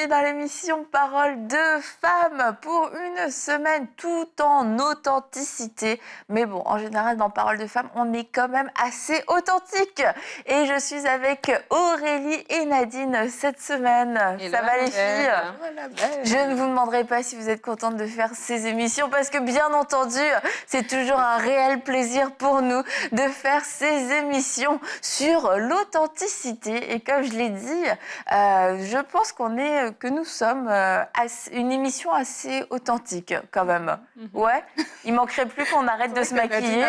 bienvenue dans l'émission Parole de femmes pour une semaine tout en authenticité. Mais bon, en général, dans Parole de femmes, on est quand même assez authentique. Et je suis avec Aurélie et Nadine cette semaine. Ça va les filles? Je ne vous demanderai pas si vous êtes contentes de faire ces émissions parce que bien entendu, c'est toujours un réel plaisir pour nous de faire ces émissions sur l'authenticité. Et comme je l'ai dit, je pense que nous sommes une émission assez authentique quand même. Ouais. Il manquerait plus qu'on arrête de se maquiller.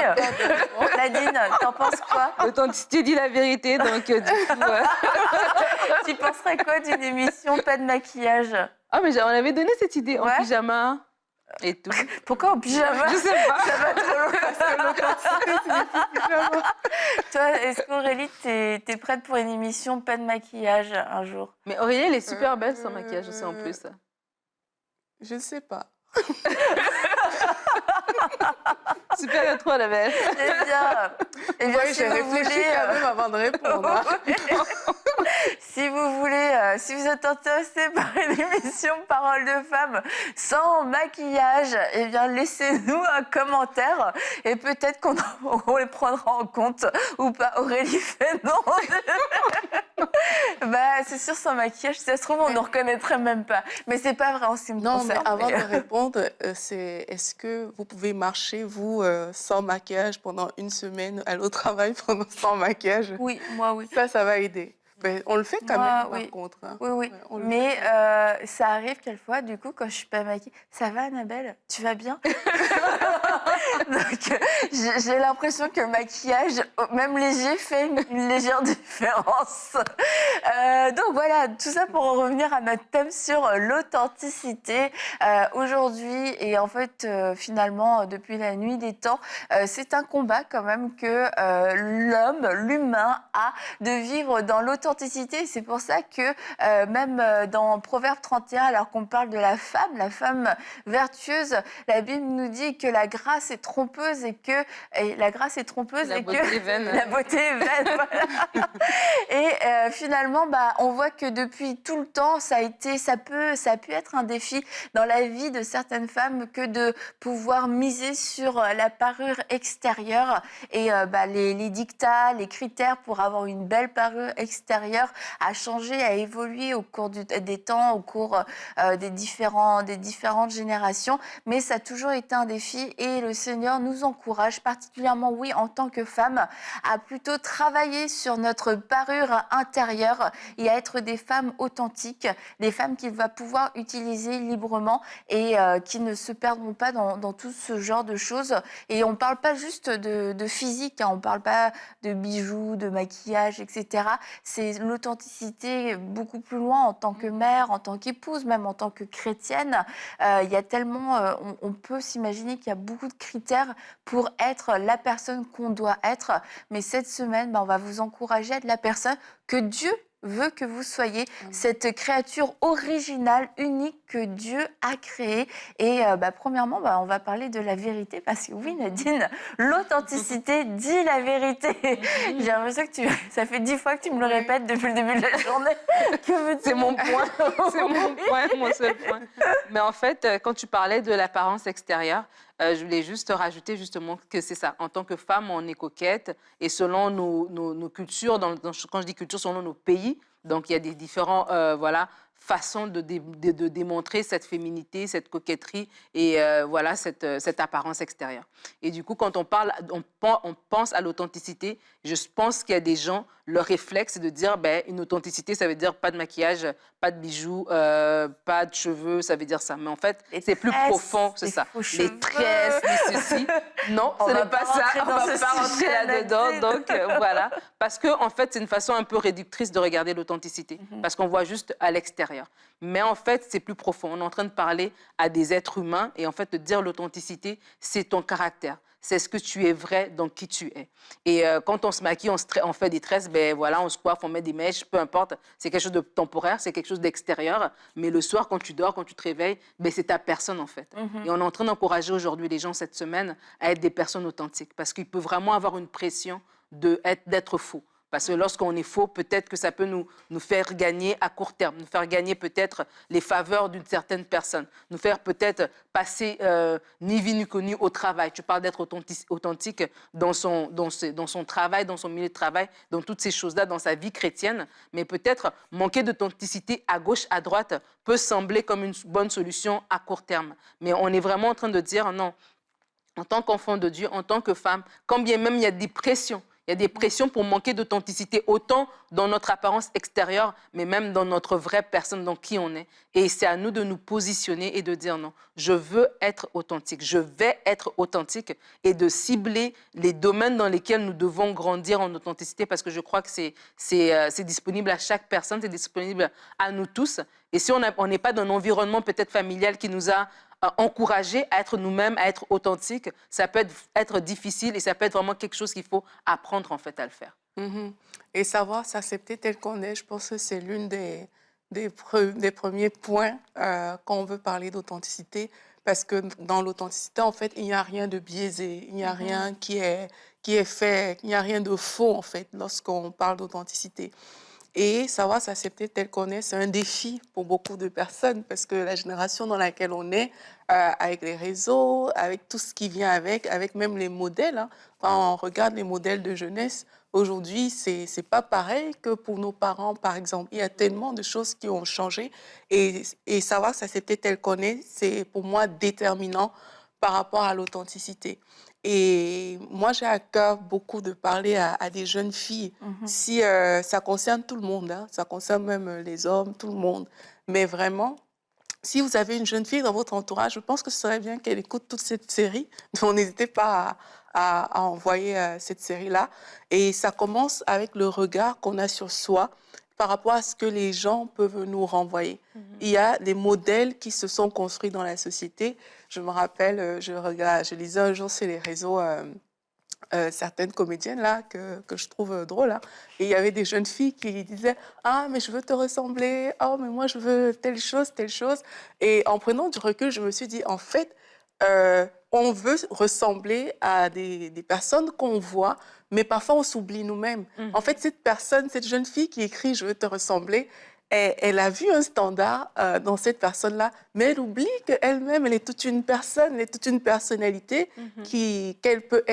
Nadine, t'en penses quoi? L'authenticité dit la vérité, donc du coup... Tu penserais quoi d'une émission pas de maquillage? Ah, mais on avait donné cette idée en pyjama et tout. Pourquoi en pyjama? Je sais pas. Ça va trop loin parce que l'authenticité, c'est pyjama. Toi, est-ce qu'Aurélie, t'es prête pour une émission pas de maquillage un jour? Mais Aurélie, elle est super belle sans maquillage aussi en plus. Je ne sais pas. Super à toi, la belle. Eh bien, Oui, j'ai réfléchi quand même avant de répondre. Si vous êtes intéressé par une émission Parole de femmes sans maquillage, eh bien laissez-nous un commentaire et peut-être qu'on les prendra en compte ou pas. Aurélie fait non. Bah c'est sûr, sans maquillage, si ça se trouve on ne reconnaîtrait même pas. Mais c'est pas vrai en ce qui me concerne. Non, mais avant de répondre, est-ce que vous pouvez marcher, vous, sans maquillage pendant une semaine, aller au travail sans maquillage? Oui, moi oui. Ça va aider. Mais on le fait quand même, par contre. Hein. Oui, oui. Ouais, mais ça arrive quelquefois, du coup, quand je suis pas maquillée. Ça va, Annabelle? Tu vas bien? Donc, j'ai l'impression que le maquillage, même léger, fait une légère différence. Donc voilà, tout ça pour en revenir à notre thème sur l'authenticité. Aujourd'hui, et en fait, finalement, depuis la nuit des temps, c'est un combat quand même que l'humain a de vivre dans l'authenticité. C'est pour ça que même dans Proverbe 31, alors qu'on parle de la femme vertueuse, la Bible nous dit que la grâce est trompeuse et que la grâce est trompeuse la et beauté que est vaine. La beauté est vaine. Voilà. Et finalement, on voit que depuis tout le temps, ça a pu être un défi dans la vie de certaines femmes que de pouvoir miser sur la parure extérieure et les dictats, les critères pour avoir une belle parure extérieure a changé, a évolué au cours des temps, au cours des différentes générations, mais ça a toujours été un défi et le Seigneur nous encourage particulièrement, oui, en tant que femme, à plutôt travailler sur notre parure intérieure et à être des femmes authentiques, des femmes qu'il va pouvoir utiliser librement et qui ne se perdront pas dans tout ce genre de choses. Et on ne parle pas juste de physique, hein, on ne parle pas de bijoux, de maquillage, etc. C'est l'authenticité beaucoup plus loin en tant que mère, en tant qu'épouse, même en tant que chrétienne. Il y a tellement, on peut s'imaginer qu'il y a beaucoup de critères pour être la personne qu'on doit être. Mais cette semaine, on va vous encourager à être la personne que Dieu veut que vous soyez, cette créature originale, unique que Dieu a créée. Et premièrement, on va parler de la vérité parce que oui, Nadine, l'authenticité dit la vérité. J'ai l'impression que ça fait 10 fois que tu me le répètes depuis le début de la journée. C'est mon point, c'est mon point, mon seul point. Mais en fait, quand tu parlais de l'apparence extérieure, je voulais juste rajouter justement que c'est ça. En tant que femme, on est coquette et selon nos cultures, quand je dis culture, selon nos pays, donc il y a des différents façons de démontrer cette féminité, cette coquetterie et cette apparence extérieure. Et du coup, quand on pense à l'authenticité, je pense qu'il y a des gens, leur réflexe, c'est de dire une authenticité, ça veut dire pas de maquillage, pas de bijoux, pas de cheveux, ça veut dire ça. Mais en fait, c'est plus profond, c'est ça. Les tresses, les ceci. Non, ce n'est pas ça. On ne va pas rentrer là-dedans. Donc, voilà. Parce que, en fait, c'est une façon un peu réductrice de regarder l'authenticité. Parce qu'on voit juste à l'extérieur. Mais en fait, c'est plus profond. On est en train de parler à des êtres humains et en fait, de dire l'authenticité, c'est ton caractère. C'est ce que tu es vrai dans qui tu es. Et quand on se maquille, on fait des tresses, on se coiffe, on met des mèches, peu importe. C'est quelque chose de temporaire, c'est quelque chose d'extérieur. Mais le soir, quand tu dors, quand tu te réveilles, c'est ta personne en fait. Et on est en train d'encourager aujourd'hui les gens cette semaine à être des personnes authentiques. Parce qu'il peut vraiment avoir une pression d'être faux. Parce que lorsqu'on est faux, peut-être que ça peut nous faire gagner à court terme, nous faire gagner peut-être les faveurs d'une certaine personne, nous faire peut-être passer ni vie ni connu au travail. Tu parles d'être authentique dans son travail, dans son milieu de travail, dans toutes ces choses-là, dans sa vie chrétienne. Mais peut-être manquer d'authenticité à gauche, à droite peut sembler comme une bonne solution à court terme. Mais on est vraiment en train de dire non. En tant qu'enfant de Dieu, en tant que femme, quand bien même il y a des pressions, il y a des pressions pour manquer d'authenticité, autant dans notre apparence extérieure, mais même dans notre vraie personne, dans qui on est. Et c'est à nous de nous positionner et de dire non, je veux être authentique, je vais être authentique et de cibler les domaines dans lesquels nous devons grandir en authenticité parce que je crois que c'est disponible à chaque personne, c'est disponible à nous tous. Et si on n'est pas dans un environnement peut-être familial qui nous a encourager à être nous-mêmes, à être authentiques, ça peut être difficile et ça peut être vraiment quelque chose qu'il faut apprendre en fait à le faire. Et savoir s'accepter tel qu'on est, je pense que c'est l'une des premiers points quand on veut parler d'authenticité, parce que dans l'authenticité, en fait, il n'y a rien de biaisé, il n'y a rien qui est fait, il n'y a rien de faux, en fait, lorsqu'on parle d'authenticité. Et savoir s'accepter tel qu'on est, c'est un défi pour beaucoup de personnes parce que la génération dans laquelle on est, avec les réseaux, avec tout ce qui vient avec même les modèles, hein, quand on regarde les modèles de jeunesse, aujourd'hui, c'est pas pareil que pour nos parents, par exemple. Il y a tellement de choses qui ont changé et savoir s'accepter tel qu'on est, c'est pour moi déterminant par rapport à l'authenticité. Et moi, j'ai à cœur beaucoup de parler à des jeunes filles. Si ça concerne tout le monde, hein, ça concerne même les hommes, tout le monde. Mais vraiment, si vous avez une jeune fille dans votre entourage, je pense que ce serait bien qu'elle écoute toute cette série. Donc, n'hésitez pas à envoyer cette série-là. Et ça commence avec le regard qu'on a sur soi par rapport à ce que les gens peuvent nous renvoyer. Il y a des modèles qui se sont construits dans la société. Je me rappelle, je lisais un jour sur les réseaux certaines comédiennes là que je trouve drôles. Hein. Et il y avait des jeunes filles qui disaient « Ah, mais je veux te ressembler. Oh, mais moi, je veux telle chose, telle chose. » Et en prenant du recul, je me suis dit, en fait, on veut ressembler à des personnes qu'on voit, mais parfois on s'oublie nous-mêmes. En fait, cette personne, cette jeune fille qui écrit « Je veux te ressembler », elle a vu un standard dans cette personne-là, mais elle oublie qu'elle-même, elle est toute une personne, elle est toute une personnalité qu'elle peut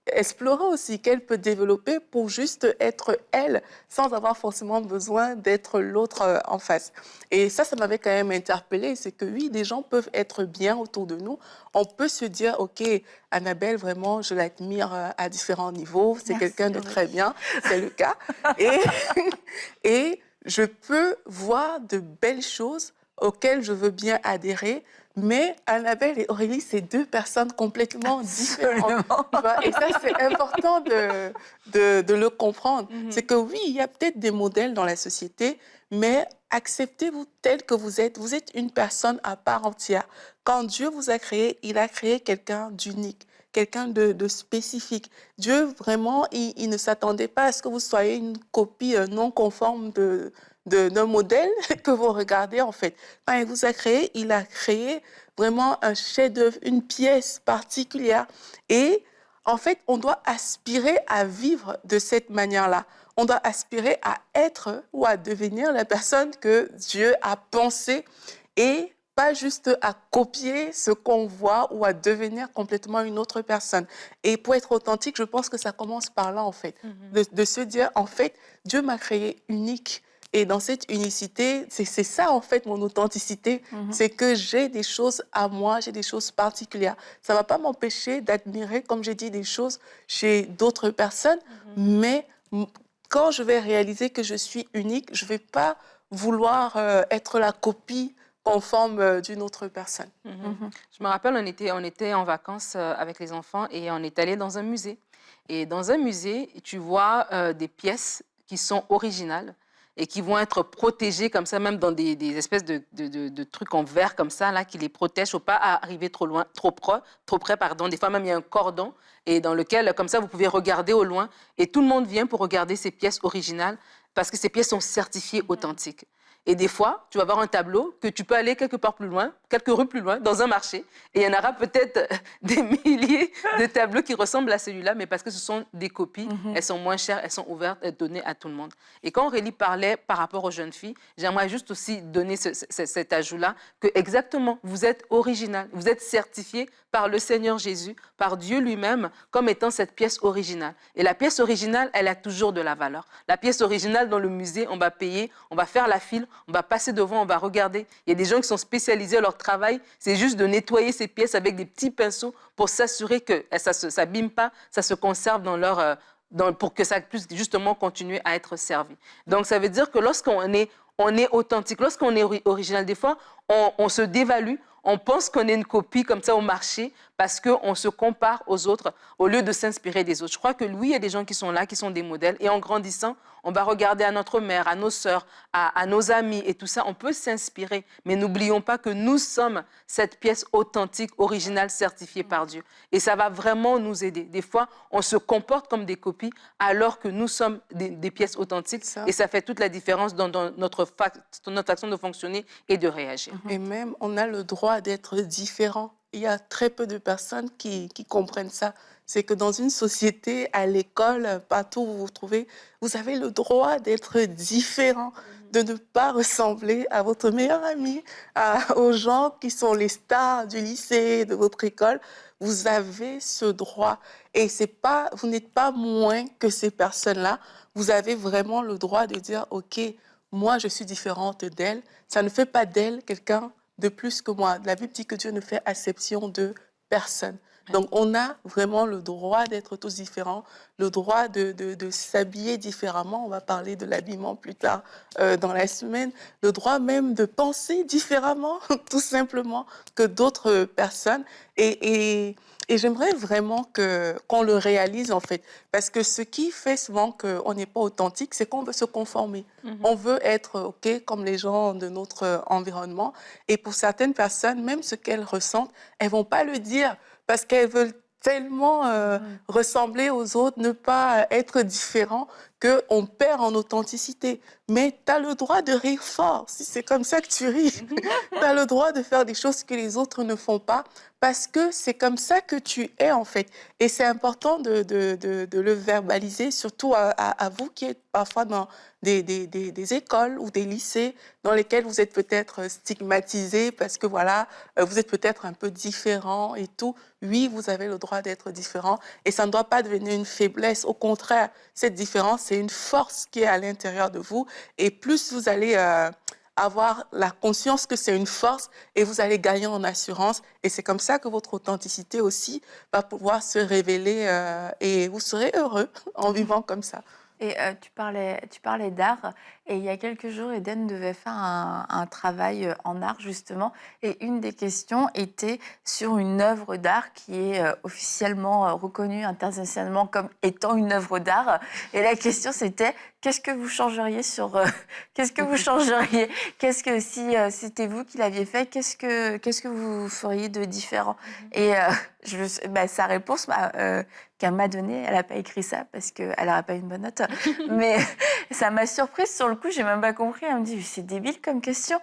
explorer aussi, qu'elle peut développer pour juste être elle, sans avoir forcément besoin d'être l'autre en face. Et ça m'avait quand même interpellée, c'est que oui, des gens peuvent être bien autour de nous. On peut se dire, OK, Annabelle, vraiment, je l'admire à différents niveaux, c'est quelqu'un de très bien, c'est le cas. Et je peux voir de belles choses auxquelles je veux bien adhérer, mais Annabelle et Aurélie, c'est deux personnes complètement différentes. Et ça, c'est important de le comprendre. C'est que oui, il y a peut-être des modèles dans la société, mais acceptez-vous tel que vous êtes. Vous êtes une personne à part entière. Quand Dieu vous a créé, il a créé quelqu'un d'unique, quelqu'un de spécifique. Dieu, vraiment, il ne s'attendait pas à ce que vous soyez une copie non conforme d'un modèle que vous regardez, en fait. Quand il vous a créé, il a créé vraiment un chef-d'œuvre, une pièce particulière. Et en fait, on doit aspirer à vivre de cette manière-là. On doit aspirer à être ou à devenir la personne que Dieu a pensée et pas juste à copier ce qu'on voit ou à devenir complètement une autre personne. Et pour être authentique, je pense que ça commence par là, en fait. De se dire, en fait, Dieu m'a créé unique. Et dans cette unicité, c'est ça, en fait, mon authenticité. C'est que j'ai des choses à moi, j'ai des choses particulières. Ça ne va pas m'empêcher d'admirer, comme j'ai dit, des choses chez d'autres personnes. Mais quand je vais réaliser que je suis unique, je ne vais pas vouloir être la copie conforme d'une autre personne. Je me rappelle, on était en vacances avec les enfants et on est allé dans un musée. Et dans un musée, tu vois des pièces qui sont originales et qui vont être protégées comme ça, même dans des espèces de trucs en verre comme ça, là, qui les protègent. Il ne faut pas arriver trop loin, trop près, pardon. Des fois, même, il y a un cordon et dans lequel, comme ça, vous pouvez regarder au loin. Et tout le monde vient pour regarder ces pièces originales parce que ces pièces sont certifiées authentiques. Et des fois, tu vas voir un tableau que tu peux aller quelque part plus loin, quelques rues plus loin, dans un marché, et il y en aura peut-être des milliers de tableaux qui ressemblent à celui-là, mais parce que ce sont des copies, elles sont moins chères, elles sont ouvertes, elles sont données à tout le monde. Et quand Aurélie parlait par rapport aux jeunes filles, j'aimerais juste aussi donner cet ajout-là, que exactement, vous êtes original, vous êtes certifié par le Seigneur Jésus, par Dieu lui-même, comme étant cette pièce originale. Et la pièce originale, elle a toujours de la valeur. La pièce originale dans le musée, on va payer, on va faire la file, on va passer devant, on va regarder. Il y a des gens qui sont spécialisés, leur travail, c'est juste de nettoyer ces pièces avec des petits pinceaux pour s'assurer que ça ne s'abîme pas, ça se conserve dans leur... pour que ça puisse justement continuer à être servi. Donc, ça veut dire que lorsqu'on est, on est authentique, lorsqu'on est original, des fois, on se dévalue, on pense qu'on est une copie comme ça au marché parce qu'on se compare aux autres au lieu de s'inspirer des autres. Je crois que oui, il y a des gens qui sont là, qui sont des modèles. Et en grandissant, on va regarder à notre mère, à nos sœurs, à nos amis et tout ça. On peut s'inspirer. Mais n'oublions pas que nous sommes cette pièce authentique, originale, certifiée par Dieu. Et ça va vraiment nous aider. Des fois, on se comporte comme des copies alors que nous sommes des pièces authentiques. Et ça fait toute la différence dans notre façon de fonctionner et de réagir. Et même, on a le droit d'être différent. Il y a très peu de personnes qui comprennent ça. C'est que dans une société, à l'école, partout où vous vous trouvez, vous avez le droit d'être différent, de ne pas ressembler à votre meilleur ami, aux gens qui sont les stars du lycée, de votre école. Vous avez ce droit. Et vous n'êtes pas moins que ces personnes-là. Vous avez vraiment le droit de dire, OK, moi, je suis différente d'elle. Ça ne fait pas d'elle quelqu'un de plus que moi. La Bible dit que Dieu ne fait acception de personne. Donc, on a vraiment le droit d'être tous différents, le droit de s'habiller différemment. On va parler de l'habillement plus tard dans la semaine. Le droit même de penser différemment, tout simplement, que d'autres personnes. Et j'aimerais vraiment qu'on le réalise, en fait. Parce que ce qui fait souvent qu'on n'est pas authentique, c'est qu'on veut se conformer. On veut être OK comme les gens de notre environnement. Et pour certaines personnes, même ce qu'elles ressentent, elles ne vont pas le dire parce qu'elles veulent tellement ressembler aux autres, ne pas être différents, qu'on perd en authenticité. Mais tu as le droit de rire fort, si c'est comme ça que tu ris. Tu as le droit de faire des choses que les autres ne font pas, parce que c'est comme ça que tu es, en fait. Et c'est important de le verbaliser, surtout à vous qui êtes parfois dans des écoles ou des lycées dans lesquels vous êtes peut-être stigmatisés parce que, voilà, vous êtes peut-être un peu différent et tout. Oui, vous avez le droit d'être différent et ça ne doit pas devenir une faiblesse. Au contraire, cette différence, c'est une force qui est à l'intérieur de vous. Et plus vous allez avoir la conscience que c'est une force et vous allez gagner en assurance. Et c'est comme ça que votre authenticité aussi va pouvoir se révéler et vous serez heureux en vivant comme ça. Et tu parlais d'art, et il y a quelques jours, Eden devait faire un travail en art, justement, et une des questions était sur une œuvre d'art qui est officiellement reconnue internationalement comme étant une œuvre d'art. Et la question, c'était, qu'est-ce que vous changeriez qu'est-ce que vous changeriez? Qu'est-ce que, si c'était vous qui l'aviez fait, qu'est-ce que vous feriez de différent? Et sa réponse qu'elle m'a donnée, elle n'a pas écrit ça parce qu'elle n'aura pas une bonne note. Mais ça m'a surprise sur le coup, j'ai même pas compris. Elle me dit, c'est débile comme question.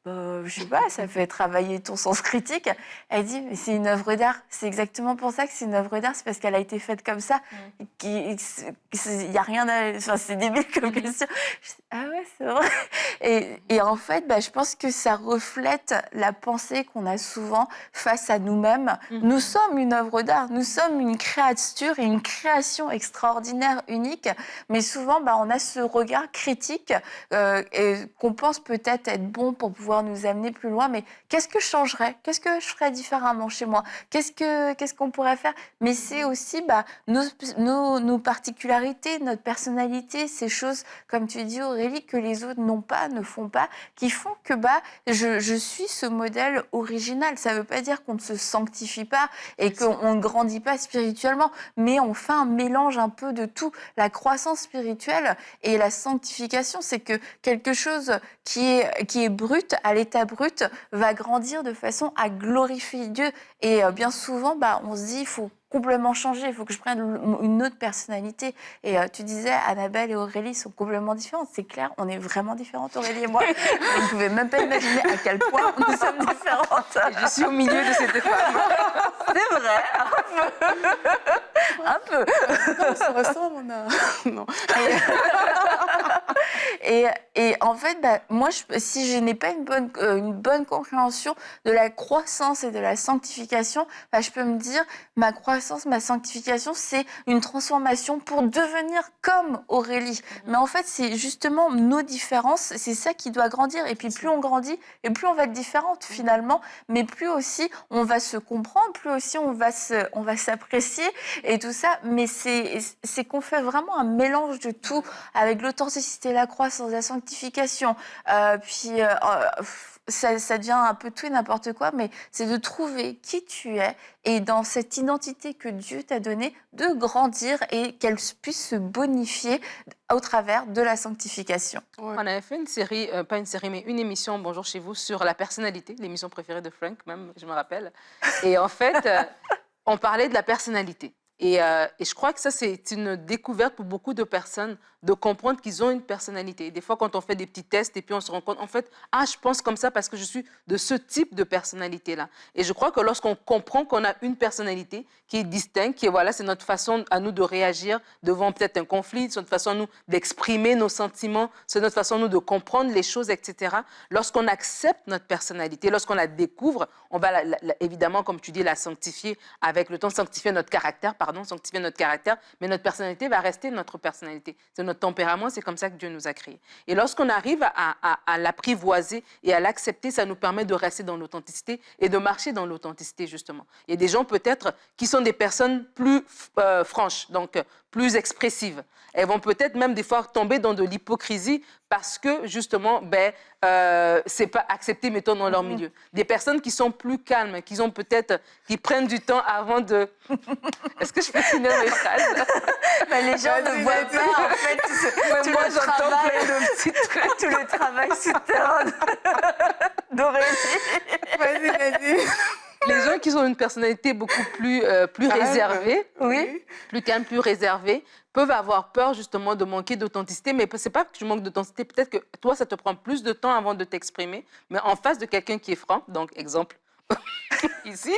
Je sais pas, ça fait travailler ton sens critique. Elle dit, mais c'est une œuvre d'art. C'est exactement pour ça que c'est une œuvre d'art, c'est parce qu'elle a été faite comme ça. Il y a rien enfin, c'est débile comme question. Je dis, ah ouais, c'est vrai. Et en fait, je pense que ça reflète la pensée qu'on a souvent face à nous-mêmes. Nous sommes une œuvre d'art, nous sommes une créature et une création extraordinaire, unique. Mais souvent, on a ce regard critique et qu'on pense peut-être être bon pour pouvoir nous amener plus loin, mais qu'est-ce que je changerais? Qu'est-ce que je ferais différemment chez moi? Qu'est-ce qu'on pourrait faire? Mais c'est aussi nos particularités, notre personnalité, ces choses, comme tu dis Aurélie, que les autres n'ont pas, ne font pas, qui font que je suis ce modèle original. Ça ne veut pas dire qu'on ne se sanctifie pas et qu'on ne grandit pas spirituellement, mais on fait un mélange un peu de tout. La croissance spirituelle et la sanctification, c'est que quelque chose qui est brut, à l'état brut, va grandir de façon à glorifier Dieu. Et bien souvent, on se dit, il faut complètement changer, il faut que je prenne une autre personnalité. Et tu disais, Annabelle et Aurélie sont complètement différentes. C'est clair, on est vraiment différentes, Aurélie et moi. Vous ne pouvez même pas imaginer à quel point nous sommes différentes. Et je suis au milieu de ces deux femmes. C'est vrai, un peu. On se ressemble, on a... Non. Et en fait, moi, si je n'ai pas une bonne compréhension de la croissance et de la sanctification, je peux me dire, ma croissance, ma sanctification, c'est une transformation pour devenir comme Aurélie. Mais en fait, c'est justement nos différences, c'est ça qui doit grandir. Et puis, plus on grandit, et plus on va être différente finalement, mais plus aussi on va se comprendre, plus aussi on va s'apprécier et tout ça. Mais c'est qu'on fait vraiment un mélange de tout avec l'authenticité, la croissance, la sanctification. Ça devient un peu tout et n'importe quoi, mais c'est de trouver qui tu es et dans cette identité que Dieu t'a donnée, de grandir et qu'elle puisse se bonifier au travers de la sanctification. Ouais. On avait fait une série, pas une série, mais une émission, Bonjour chez vous, sur la personnalité, l'émission préférée de Frank, même, je me rappelle. Et en fait, on parlait de la personnalité. Et je crois que ça, c'est une découverte pour beaucoup de personnes de comprendre qu'ils ont une personnalité. Des fois, quand on fait des petits tests et puis on se rend compte, en fait, je pense comme ça parce que je suis de ce type de personnalité-là. Et je crois que lorsqu'on comprend qu'on a une personnalité qui est distincte, qui est, voilà, c'est notre façon à nous de réagir devant peut-être un conflit, c'est notre façon à nous d'exprimer nos sentiments, c'est notre façon à nous de comprendre les choses, etc. Lorsqu'on accepte notre personnalité, lorsqu'on la découvre, on va évidemment, comme tu dis, la sanctifier avec le temps, sanctifier notre caractère, mais notre personnalité va rester notre personnalité. C'est notre tempérament, c'est comme ça que Dieu nous a créés. Et lorsqu'on arrive à l'apprivoiser et à l'accepter, ça nous permet de rester dans l'authenticité et de marcher dans l'authenticité, justement. Il y a des gens peut-être qui sont des personnes plus franches, donc plus expressives. Elles vont peut-être même des fois tomber dans de l'hypocrisie parce que, justement, c'est pas accepté, mettons, dans leur milieu. Des personnes qui sont plus calmes, qui prennent du temps avant de... Est-ce que je peux finir mes phrases? Les gens ne voient pas, en fait, moi, j'entends plein de petits trucs. tout le travail souterrain d'Aurélie. Vas-y. Les gens qui ont une personnalité beaucoup plus réservée, plus calme, plus réservée, peuvent avoir peur justement de manquer d'authenticité. Mais ce n'est pas que tu manques d'authenticité. Peut-être que toi, ça te prend plus de temps avant de t'exprimer. Mais en face de quelqu'un qui est franc, donc exemple, ici,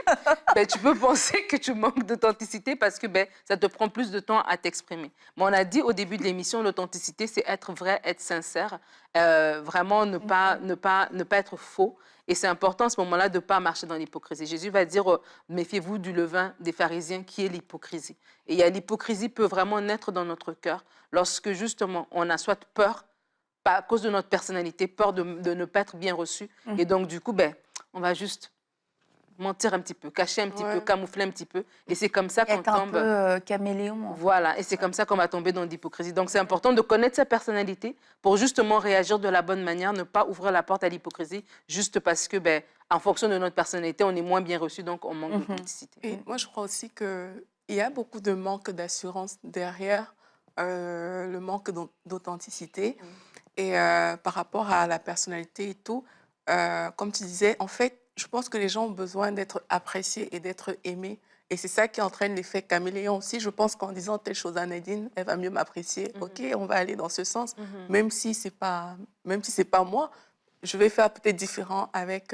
tu peux penser que tu manques d'authenticité parce que ça te prend plus de temps à t'exprimer. Mais on a dit au début de l'émission, l'authenticité, c'est être vrai, être sincère, vraiment ne pas être faux. Et c'est important à ce moment-là de ne pas marcher dans l'hypocrisie. Jésus va dire, méfiez-vous du levain des pharisiens qui est l'hypocrisie. Et l'hypocrisie peut vraiment naître dans notre cœur lorsque justement on a soit peur, à cause de notre personnalité, peur de ne pas être bien reçu. Et donc du coup, on va juste mentir un petit peu, cacher un petit peu, camoufler un petit peu. Et c'est comme ça qu'on tombe... un peu caméléon. Voilà, et c'est comme ça qu'on va tomber dans l'hypocrisie. Donc c'est important de connaître sa personnalité pour justement réagir de la bonne manière, ne pas ouvrir la porte à l'hypocrisie juste parce que, en fonction de notre personnalité, on est moins bien reçu, donc on manque d'authenticité. Et moi, je crois aussi qu'il y a beaucoup de manque d'assurance derrière le manque d'authenticité. Et par rapport à la personnalité et tout, comme tu disais, en fait, je pense que les gens ont besoin d'être appréciés et d'être aimés. Et c'est ça qui entraîne l'effet caméléon aussi. Je pense qu'en disant telle chose à Nadine, elle va mieux m'apprécier. OK, on va aller dans ce sens. Même si c'est pas moi, je vais faire peut-être différent avec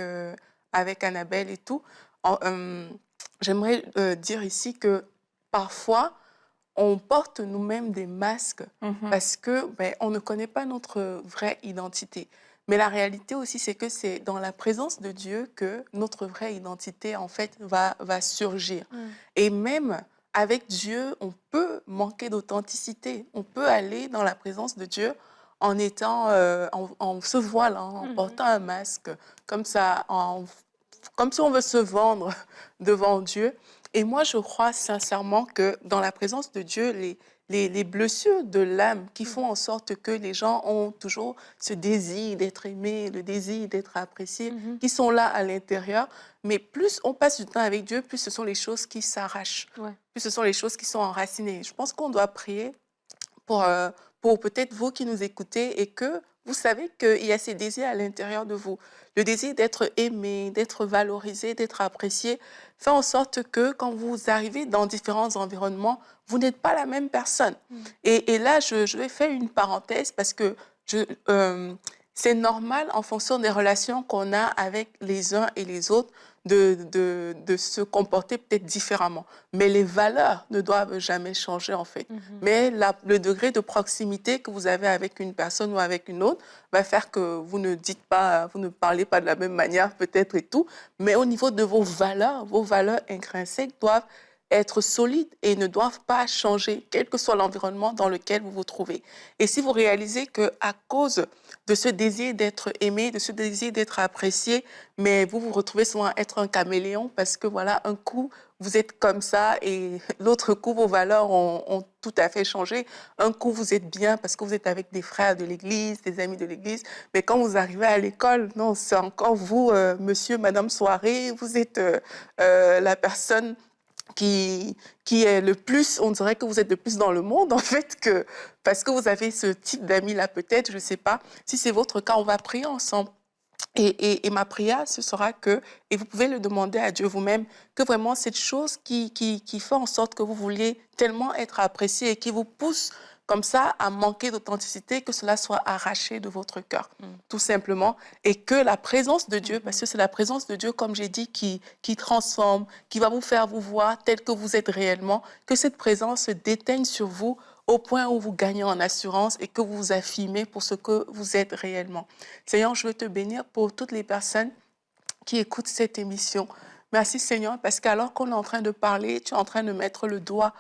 Annabelle et tout. J'aimerais dire ici que parfois, on porte nous-mêmes des masques parce que on ne connaît pas notre vraie identité. Mais la réalité aussi, c'est que c'est dans la présence de Dieu que notre vraie identité, en fait, va surgir. Et même avec Dieu, on peut manquer d'authenticité. On peut aller dans la présence de Dieu en étant, en se voilant, en portant un masque, comme ça, comme si on veut se vendre devant Dieu. Et moi, je crois sincèrement que dans la présence de Dieu, les blessures de l'âme qui font en sorte que les gens ont toujours ce désir d'être aimés, le désir d'être appréciés, qui sont là à l'intérieur. Mais plus on passe du temps avec Dieu, plus ce sont les choses qui s'arrachent, plus ce sont les choses qui sont enracinées. Je pense qu'on doit prier pour peut-être vous qui nous écoutez et que vous savez qu'il y a ces désirs à l'intérieur de vous. Le désir d'être aimé, d'être valorisé, d'être apprécié, fait en sorte que quand vous arrivez dans différents environnements, vous n'êtes pas la même personne. Et là, je vais faire une parenthèse parce que c'est normal en fonction des relations qu'on a avec les uns et les autres de se comporter peut-être différemment. Mais les valeurs ne doivent jamais changer en fait. Mais le degré de proximité que vous avez avec une personne ou avec une autre va faire que vous ne dites pas, vous ne parlez pas de la même manière peut-être et tout. Mais au niveau de vos valeurs intrinsèques doivent être solides et ne doivent pas changer, quel que soit l'environnement dans lequel vous vous trouvez. Et si vous réalisez qu'à cause de ce désir d'être aimé, de ce désir d'être apprécié, mais vous vous retrouvez souvent à être un caméléon parce que voilà, un coup, vous êtes comme ça et l'autre coup, vos valeurs ont tout à fait changé. Un coup, vous êtes bien parce que vous êtes avec des frères de l'Église, des amis de l'Église, mais quand vous arrivez à l'école, non, c'est encore vous, monsieur, madame soirée, vous êtes la personne qui est le plus, on dirait que vous êtes le plus dans le monde, en fait, parce que vous avez ce type d'amis-là, peut-être, je ne sais pas. Si c'est votre cas, on va prier ensemble. Et ma prière, ce sera et vous pouvez le demander à Dieu vous-même, que vraiment cette chose qui fait en sorte que vous vouliez tellement être apprécié et qui vous pousse comme ça à manquer d'authenticité, que cela soit arraché de votre cœur, tout simplement. Et que la présence de Dieu, parce que c'est la présence de Dieu, comme j'ai dit, qui transforme, qui va vous faire vous voir tel que vous êtes réellement, que cette présence se déteigne sur vous au point où vous gagnez en assurance et que vous vous affirmez pour ce que vous êtes réellement. Seigneur, je veux te bénir pour toutes les personnes qui écoutent cette émission. Merci Seigneur, parce qu'alors qu'on est en train de parler, tu es en train de mettre le doigt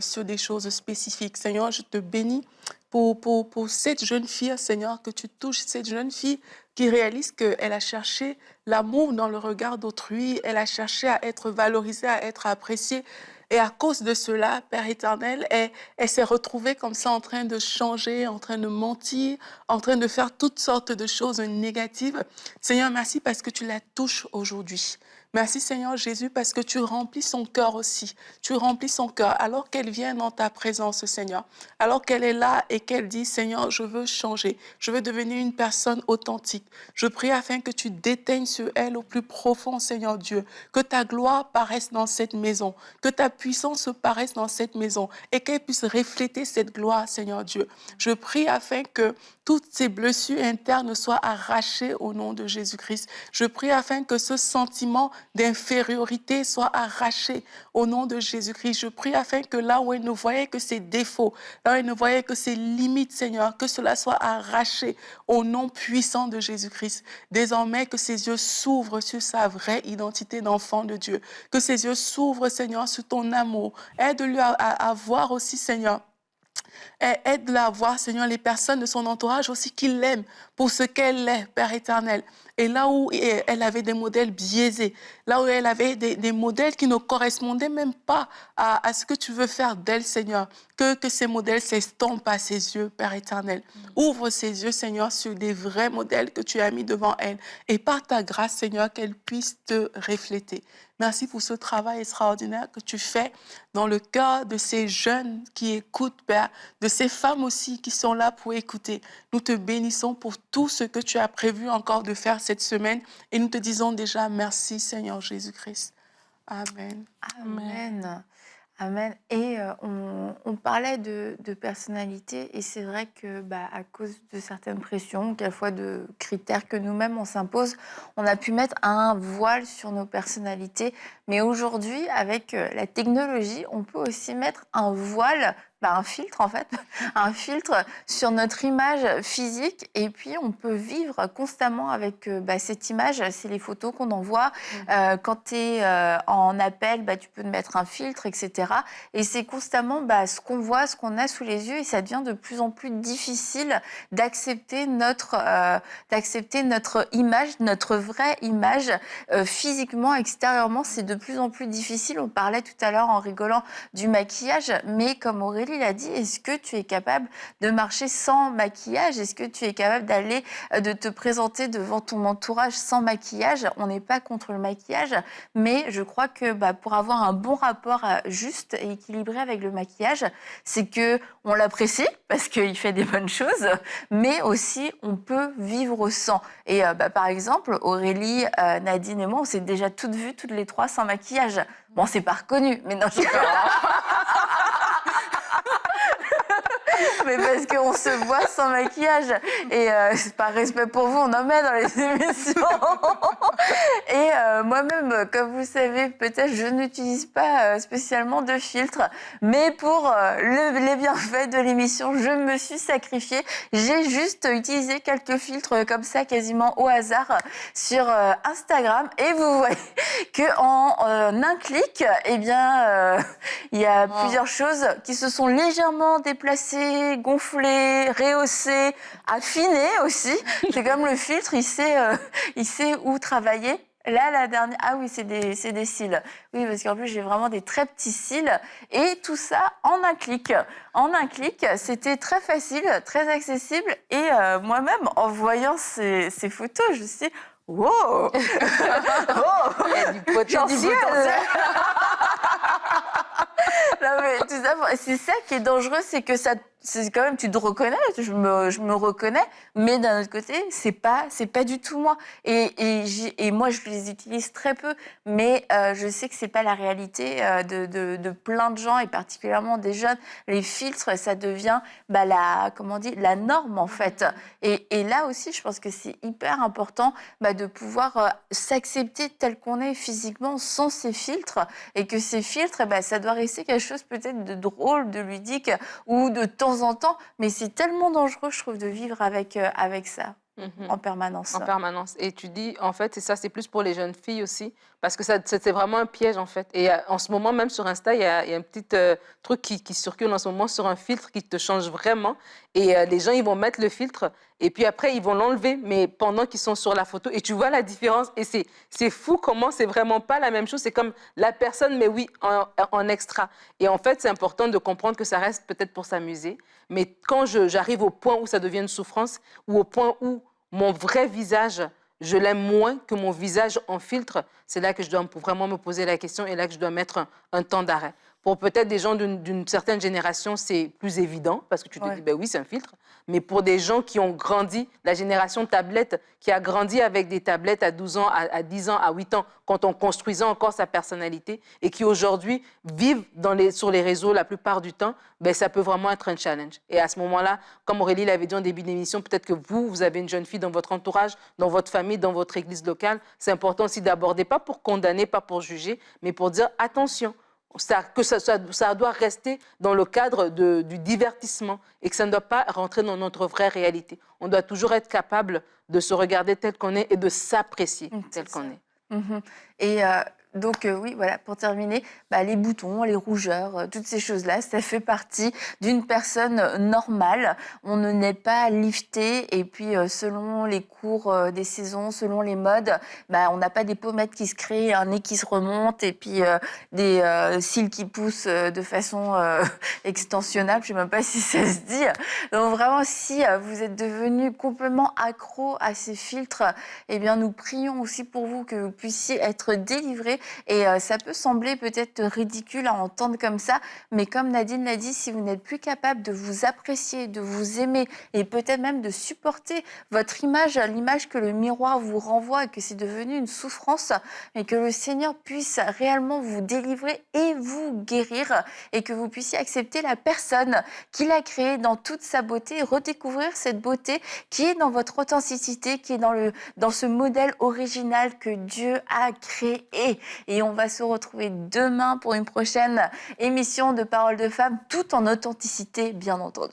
sur des choses spécifiques. Seigneur, je te bénis pour cette jeune fille, Seigneur, que tu touches, cette jeune fille qui réalise qu'elle a cherché l'amour dans le regard d'autrui, elle a cherché à être valorisée, à être appréciée. Et à cause de cela, Père éternel, elle s'est retrouvée comme ça en train de changer, en train de mentir, en train de faire toutes sortes de choses négatives. Seigneur, merci parce que tu la touches aujourd'hui. Merci Seigneur Jésus parce que tu remplis son cœur aussi. Tu remplis son cœur alors qu'elle vient dans ta présence, Seigneur. Alors qu'elle est là et qu'elle dit, Seigneur, je veux changer. Je veux devenir une personne authentique. Je prie afin que tu déteignes sur elle au plus profond, Seigneur Dieu. Que ta gloire paraisse dans cette maison. Que ta puissance paraisse dans cette maison et qu'elle puisse refléter cette gloire, Seigneur Dieu. Je prie afin que toutes ces blessures internes soient arrachées au nom de Jésus-Christ. Je prie afin que ce sentiment d'infériorité soit arraché au nom de Jésus-Christ. Je prie afin que là où elle ne voyait que ses défauts, là où elle ne voyait que ses limites, Seigneur, que cela soit arraché au nom puissant de Jésus-Christ. Désormais, que ses yeux s'ouvrent sur sa vraie identité d'enfant de Dieu. Que ses yeux s'ouvrent, Seigneur, sur ton amour. Aide-lui à voir aussi, Seigneur, aide-la à voir, Seigneur, les personnes de son entourage aussi qui l'aiment pour ce qu'elle est, Père éternel. Et là où elle avait des modèles biaisés, là où elle avait des modèles qui ne correspondaient même pas à ce que tu veux faire d'elle, Seigneur, que ces modèles s'estompent à ses yeux, Père éternel. Ouvre ses yeux, Seigneur, sur des vrais modèles que tu as mis devant elle. Et par ta grâce, Seigneur, qu'elle puisse te refléter. Merci pour ce travail extraordinaire que tu fais dans le cœur de ces jeunes qui écoutent, Père, de ces femmes aussi qui sont là pour écouter. Nous te bénissons pour tout ce que tu as prévu encore de faire cette semaine et nous te disons déjà merci, Seigneur Jésus-Christ. Amen. Amen. Amen. Et on parlait de personnalité et c'est vrai que à cause de certaines pressions, quelquefois de critères que nous-mêmes on s'impose, on a pu mettre un voile sur nos personnalités. Mais aujourd'hui, avec la technologie, on peut aussi mettre un voile, un filtre en fait, un filtre sur notre image physique et puis on peut vivre constamment avec cette image. C'est les photos qu'on envoie. Quand tu es en appel, tu peux te mettre un filtre, etc. Et c'est constamment ce qu'on voit, ce qu'on a sous les yeux et ça devient de plus en plus difficile d'accepter notre image, notre vraie image physiquement, extérieurement. C'est de plus en plus difficile. On parlait tout à l'heure en rigolant du maquillage, mais comme Aurélie Aurélie l'a dit, est-ce que tu es capable de marcher sans maquillage? Est-ce que tu es capable de te présenter devant ton entourage sans maquillage? On n'est pas contre le maquillage, mais je crois que pour avoir un bon rapport juste et équilibré avec le maquillage, c'est qu'on l'apprécie parce qu'il fait des bonnes choses, mais aussi on peut vivre sans. Et par exemple, Aurélie, Nadine et moi, on s'est déjà toutes vues, toutes les trois, sans maquillage. Bon, c'est pas reconnu, mais non, mais parce qu'on se voit sans maquillage. Et c'est par respect pour vous, on en met dans les émissions. Et moi-même, comme vous le savez, peut-être je n'utilise pas spécialement de filtre. Mais pour les bienfaits de l'émission, je me suis sacrifiée. J'ai juste utilisé quelques filtres comme ça, quasiment au hasard, sur Instagram. Et vous voyez qu'en un clic, eh bien, il y a plusieurs choses qui se sont légèrement déplacées, gonflées, rehaussées, affinées aussi. C'est comme le filtre, il sait où travailler. Là, la dernière... Ah oui, c'est des cils. Oui, parce qu'en plus, j'ai vraiment des très petits cils. Et tout ça en un clic. En un clic, c'était très facile, très accessible. Et moi-même, en voyant ces photos, je me suis dit, wow, oh, Il y a du potentiel. Non, mais tout ça, c'est ça qui est dangereux, c'est que ça, c'est quand même, tu te reconnais, je me reconnais, mais d'un autre côté, c'est pas du tout moi. Et moi, je les utilise très peu, mais je sais que c'est pas la réalité de plein de gens, et particulièrement des jeunes. Les filtres, ça devient la norme, en fait. Et là aussi, je pense que c'est hyper important de pouvoir s'accepter tel qu'on est physiquement sans ces filtres, et que ces filtres, ça doit rester quelque chose peut-être de drôle, de ludique, ou de temps en temps, mais c'est tellement dangereux, je trouve, de vivre avec ça. En permanence. En permanence. Et tu dis, en fait, et ça, c'est plus pour les jeunes filles aussi, parce que c'est vraiment un piège, en fait. Et en ce moment, même sur Insta, il y a un petit truc qui circule en ce moment sur un filtre qui te change vraiment. Et les gens, ils vont mettre le filtre, et puis après, ils vont l'enlever, mais pendant qu'ils sont sur la photo. Et tu vois la différence. Et c'est fou comment c'est vraiment pas la même chose. C'est comme la personne, mais oui, en extra. Et en fait, c'est important de comprendre que ça reste peut-être pour s'amuser. Mais quand j'arrive au point où ça devient une souffrance, ou au point où mon vrai visage, je l'aime moins que mon visage en filtre, c'est là que je dois vraiment me poser la question et là que je dois mettre un temps d'arrêt. Pour peut-être des gens d'une certaine génération, c'est plus évident parce que tu te dis, ben oui, c'est un filtre. Mais pour des gens qui ont grandi, la génération tablette, qui a grandi avec des tablettes à 12 ans, à 10 ans, à 8 ans, quand on construisait encore sa personnalité et qui aujourd'hui vivent sur les réseaux la plupart du temps, ben ça peut vraiment être un challenge. Et à ce moment-là, comme Aurélie l'avait dit en début d'émission, peut-être que vous avez une jeune fille dans votre entourage, dans votre famille, dans votre église locale. C'est important aussi d'aborder, pas pour condamner, pas pour juger, mais pour dire attention. Ça doit rester dans le cadre du divertissement et que ça ne doit pas rentrer dans notre vraie réalité. On doit toujours être capable de se regarder tel qu'on est et de s'apprécier tel qu'on est. Et donc, oui, voilà, pour terminer, les boutons, les rougeurs, toutes ces choses-là, ça fait partie d'une personne normale. On ne naît pas lifté et puis selon les cours des saisons, selon les modes, on n'a pas des pommettes qui se créent, un nez qui se remonte et puis des cils qui poussent de façon extensionnable. Je ne sais même pas si ça se dit. Donc vraiment, si vous êtes devenu complètement accro à ces filtres, eh bien, nous prions aussi pour vous que vous puissiez être délivrés. Et ça peut sembler peut-être ridicule à entendre comme ça, mais comme Nadine l'a dit, si vous n'êtes plus capable de vous apprécier, de vous aimer et peut-être même de supporter votre image, l'image que le miroir vous renvoie et que c'est devenu une souffrance, mais que le Seigneur puisse réellement vous délivrer et vous guérir et que vous puissiez accepter la personne qu'il a créée dans toute sa beauté et redécouvrir cette beauté qui est dans votre authenticité, qui est dans ce modèle original que Dieu a créé. Et on va se retrouver demain pour une prochaine émission de Paroles de Femmes, tout en authenticité, bien entendu.